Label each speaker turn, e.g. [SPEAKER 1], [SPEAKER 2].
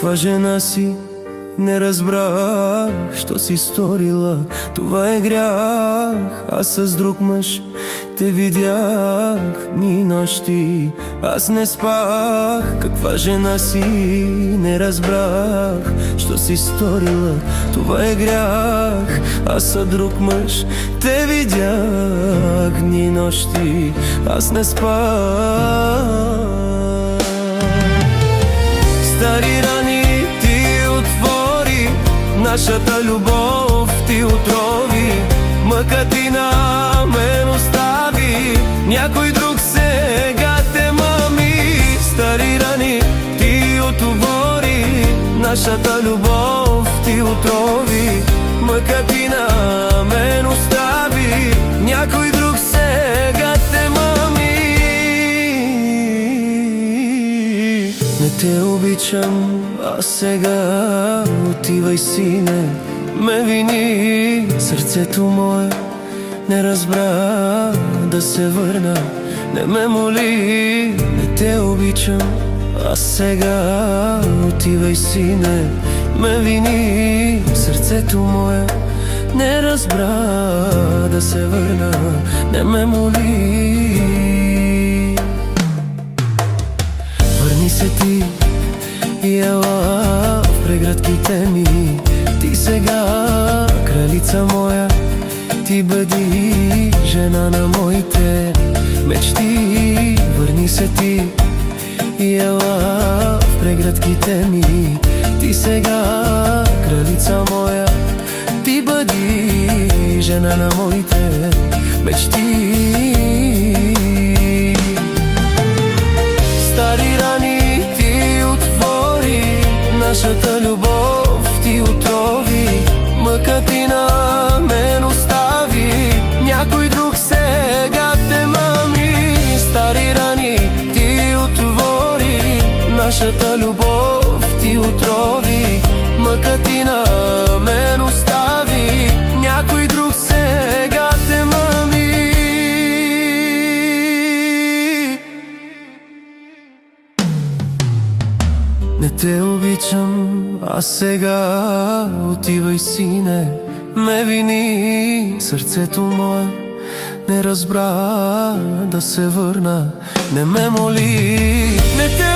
[SPEAKER 1] каква жена си, не разбрах, що си сторила. Това е грях, аз с друг мъж те видях дни и нощи. Аз не спах, каква жена си, не разбрах, що си сторила. Това е грях, аз с друг мъж те видях дни и нощи. Аз не спах. Стари рани ти отвори, нашата любов ти отрови. Мъка ти на мен остави, някой друг сега те мами. Стари рани ти отвори, нашата любов ти отрови. Мъка ти на мен остави, някой друг сега те мами. Не те обичам, а сега отивай, сине, ме вини. Сърцето мое не разбра да се върна, не ме моли. Не те обичам, а сега отивай, сине, ме вини. Сърцето мое не разбра да се върна, не ме моли. Върни се ти и ела в преградките ми. Ти сега, кралица моя, ти бъди жена на моите мечти. Върни се ти и ела в преградките ми. Ти сега, кралица моя, ти бъди жена на моите мечти. Стари рани ти отвори, нашата любов ти отрови. Мъка ти на мен остави, някой друг сега те мами. Стари рани ти отвори, нашата любов ти отрови. Мъка ти на мен остави, някой друг сега те мами. Не те обичам, а сега отивай, сине, ме вини. Сърцето мое не разбра да се върна, не ме моли. Не те